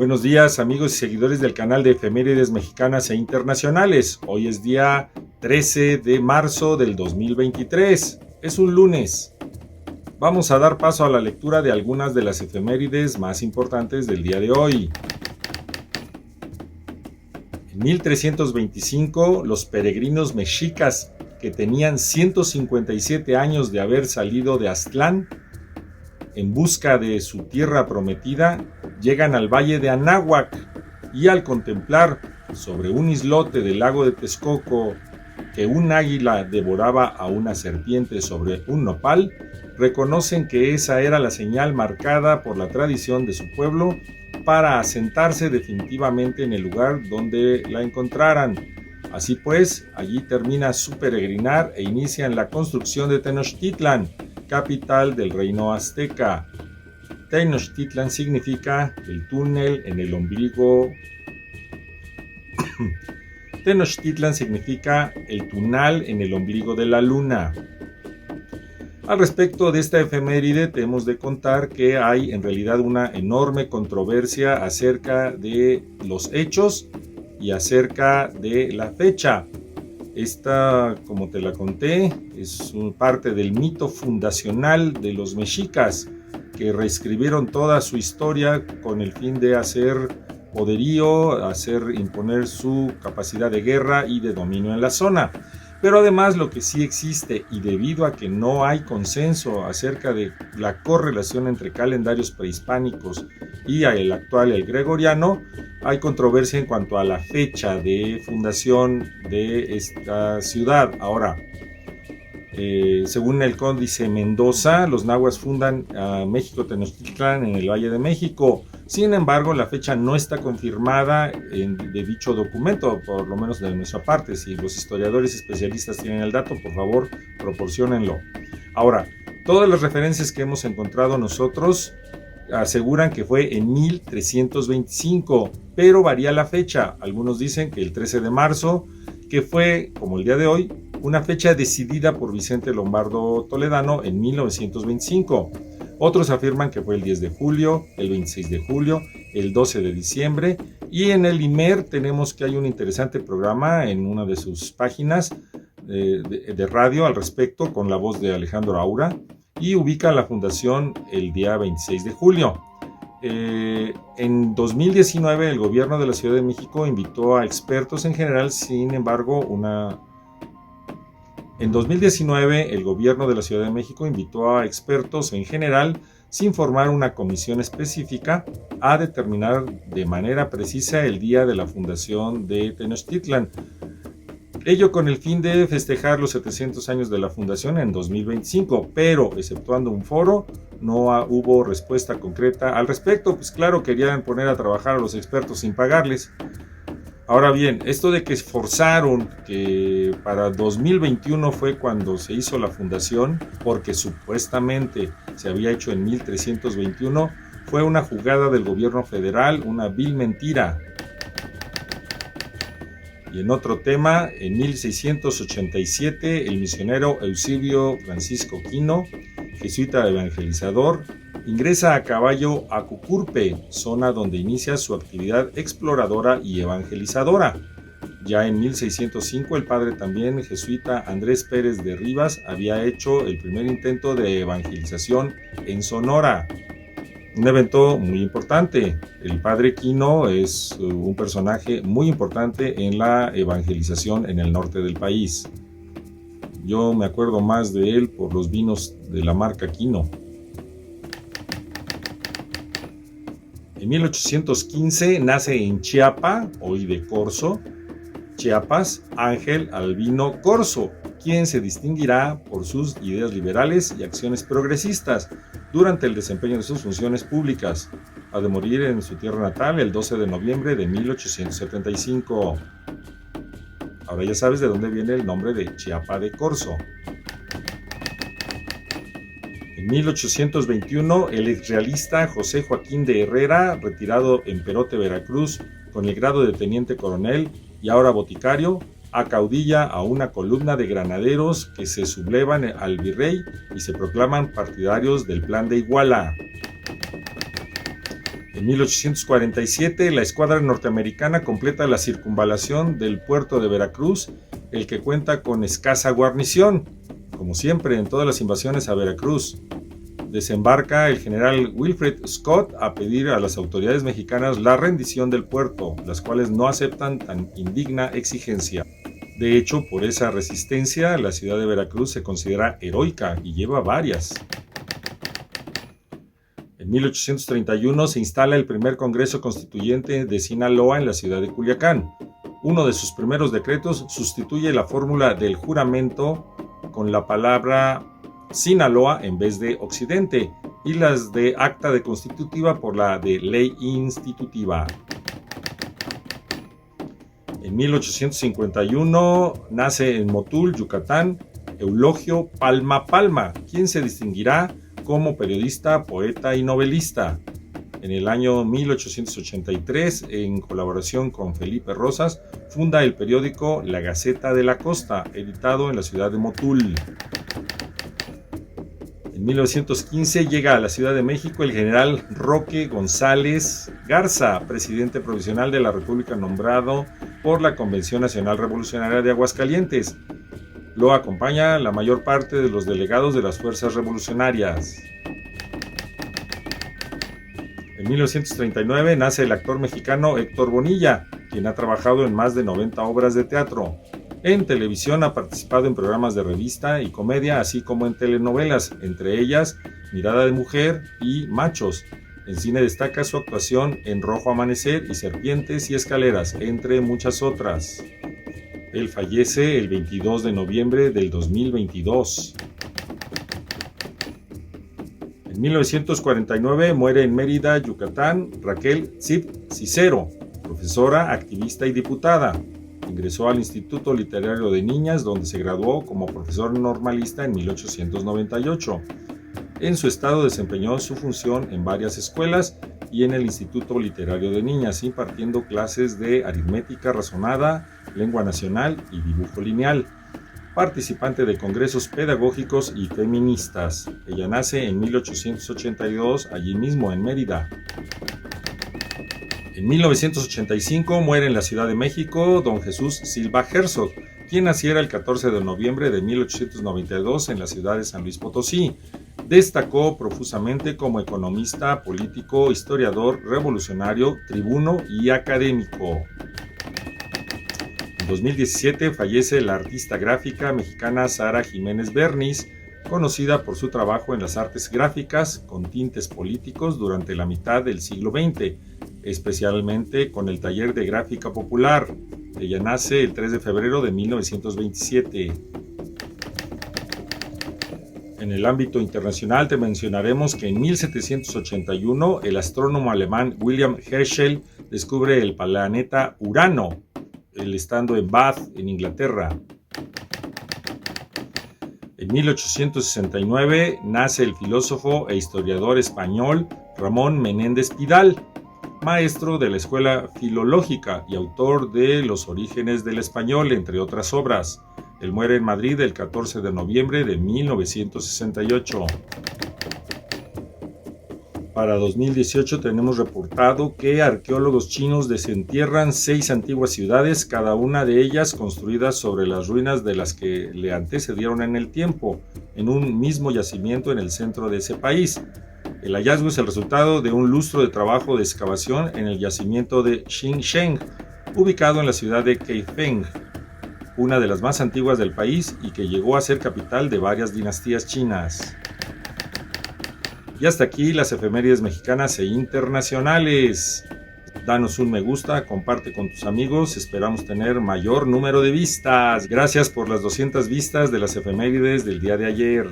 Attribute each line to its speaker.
Speaker 1: Buenos días, amigos y seguidores del canal de Efemérides Mexicanas e Internacionales. Hoy es día 13 de marzo del 2023. Es un lunes. Vamos a dar paso a la lectura de algunas de las efemérides más importantes del día de hoy. En 1325, los peregrinos mexicas, que tenían 157 años de haber salido de Aztlán en busca de su tierra prometida, llegan al valle de Anáhuac y al contemplar sobre un islote del lago de Texcoco que un águila devoraba a una serpiente sobre un nopal, reconocen que esa era la señal marcada por la tradición de su pueblo para asentarse definitivamente en el lugar donde la encontraran. Así pues, allí termina su peregrinar e inician la construcción de Tenochtitlan, capital del reino azteca. Tenochtitlan significa el túnel en el ombligo. Tenochtitlan significa el túnel en el ombligo de la luna. Al respecto de esta efeméride, tenemos de contar que hay en realidad una enorme controversia acerca de los hechos y acerca de la fecha. Esta, como te la conté, es parte del mito fundacional de los mexicas, que reescribieron toda su historia con el fin de hacer poderío, imponer su capacidad de guerra y de dominio en la zona. Pero además, lo que sí existe, y debido a que no hay consenso acerca de la correlación entre calendarios prehispánicos y el actual, el gregoriano, hay controversia en cuanto a la fecha de fundación de esta ciudad. Ahora, según el Códice Mendoza, los nahuas fundan a México Tenochtitlan en el Valle de México. Sin embargo, la fecha no está confirmada de dicho documento, por lo menos de nuestra parte. Si los historiadores especialistas tienen el dato, por favor, proporciónenlo. Ahora, todas las referencias que hemos encontrado nosotros aseguran que fue en 1325, pero varía la fecha. Algunos dicen que el 13 de marzo, que fue, como el día de hoy, una fecha decidida por Vicente Lombardo Toledano en 1925. Otros afirman que fue el 10 de julio, el 26 de julio, el 12 de diciembre. Y en el IMER tenemos que hay un interesante programa en una de sus páginas de radio al respecto, con la voz de Alejandro Aura, y ubica la fundación el día 26 de julio. En 2019 el gobierno de la Ciudad de México invitó a expertos en general. Sin embargo, En 2019, el gobierno de la Ciudad de México invitó a expertos en general, sin formar una comisión específica, a determinar de manera precisa el día de la fundación de Tenochtitlan. Ello con el fin de festejar los 700 años de la fundación en 2025, pero exceptuando un foro, no hubo respuesta concreta al respecto. Pues claro, querían poner a trabajar a los expertos sin pagarles. Ahora bien, esto de que forzaron que para 2021 fue cuando se hizo la fundación, porque supuestamente se había hecho en 1321, fue una jugada del gobierno federal, una vil mentira. Y en otro tema, en 1687, el misionero Eusebio Francisco Quino, jesuita evangelizador, ingresa a caballo a Cucurpe, zona donde inicia su actividad exploradora y evangelizadora. Ya en 1605, el padre también jesuita Andrés Pérez de Rivas había hecho el primer intento de evangelización en Sonora. Un evento muy importante. El padre Quino es un personaje muy importante en la evangelización en el norte del país. Yo me acuerdo más de él por los vinos de la marca Quino. En 1815 nace en Chiapa, hoy de Corzo, Chiapas, Ángel Albino Corzo, quien se distinguirá por sus ideas liberales y acciones progresistas durante el desempeño de sus funciones públicas. Ha de morir en su tierra natal el 12 de noviembre de 1875. Ahora ya sabes de dónde viene el nombre de Chiapa de Corzo. En 1821, el exrealista José Joaquín de Herrera, retirado en Perote, Veracruz, con el grado de teniente coronel y ahora boticario, acaudilla a una columna de granaderos que se sublevan al virrey y se proclaman partidarios del Plan de Iguala. En 1847, la escuadra norteamericana completa la circunvalación del puerto de Veracruz, el que cuenta con escasa guarnición, como siempre en todas las invasiones a Veracruz. Desembarca el general Wilfred Scott a pedir a las autoridades mexicanas la rendición del puerto, las cuales no aceptan tan indigna exigencia. De hecho, por esa resistencia, la ciudad de Veracruz se considera heroica y lleva varias. En 1831 se instala el primer Congreso Constituyente de Sinaloa en la ciudad de Culiacán. Uno de sus primeros decretos sustituye la fórmula del juramento con la palabra Sinaloa en vez de Occidente y las de acta de constitutiva por la de ley institutiva. En 1851 nace en Motul, Yucatán, Eulogio Palma Palma, quien se distinguirá como periodista, poeta y novelista. En el año 1883, en colaboración con Felipe Rosas, funda el periódico La Gaceta de la Costa, editado en la ciudad de Motul. En 1915 llega a la Ciudad de México el general Roque González Garza, presidente provisional de la República nombrado por la Convención Nacional Revolucionaria de Aguascalientes. Lo acompaña la mayor parte de los delegados de las fuerzas revolucionarias. En 1939 nace el actor mexicano Héctor Bonilla, quien ha trabajado en más de 90 obras de teatro. En televisión ha participado en programas de revista y comedia, así como en telenovelas, entre ellas Mirada de Mujer y Machos. En cine destaca su actuación en Rojo Amanecer y Serpientes y Escaleras, entre muchas otras. Él fallece el 22 de noviembre del 2022. En 1949 muere en Mérida, Yucatán, Raquel Cid Cicero, profesora, activista y diputada. Ingresó al Instituto Literario de Niñas, donde se graduó como profesor normalista en 1898. En su estado desempeñó su función en varias escuelas y en el Instituto Literario de Niñas, impartiendo clases de aritmética razonada, lengua nacional y dibujo lineal. Participante de congresos pedagógicos y feministas. Ella nace en 1882, allí mismo en Mérida. En 1985 muere en la Ciudad de México don Jesús Silva Herzog, quien naciera el 14 de noviembre de 1892 en la ciudad de San Luis Potosí. Destacó profusamente como economista, político, historiador, revolucionario, tribuno y académico. En 2017 fallece la artista gráfica mexicana Sara Jiménez Bernis, conocida por su trabajo en las artes gráficas con tintes políticos durante la mitad del siglo XX, especialmente con el taller de gráfica popular. Ella nace el 3 de febrero de 1927. En el ámbito internacional te mencionaremos que en 1781 el astrónomo alemán William Herschel descubre el planeta Urano, él estando en Bath, en Inglaterra. En 1869 nace el filósofo e historiador español Ramón Menéndez Pidal, maestro de la Escuela Filológica y autor de Los orígenes del español, entre otras obras. Él muere en Madrid el 14 de noviembre de 1968. Para 2018 tenemos reportado que arqueólogos chinos desentierran 6 antiguas ciudades, cada una de ellas construidas sobre las ruinas de las que le antecedieron en el tiempo, en un mismo yacimiento en el centro de ese país. El hallazgo es el resultado de un lustro de trabajo de excavación en el yacimiento de Xinsheng, ubicado en la ciudad de Kaifeng, una de las más antiguas del país y que llegó a ser capital de varias dinastías chinas. Y hasta aquí las efemérides mexicanas e internacionales. Danos un me gusta, comparte con tus amigos, esperamos tener mayor número de vistas. Gracias por las 200 vistas de las efemérides del día de ayer.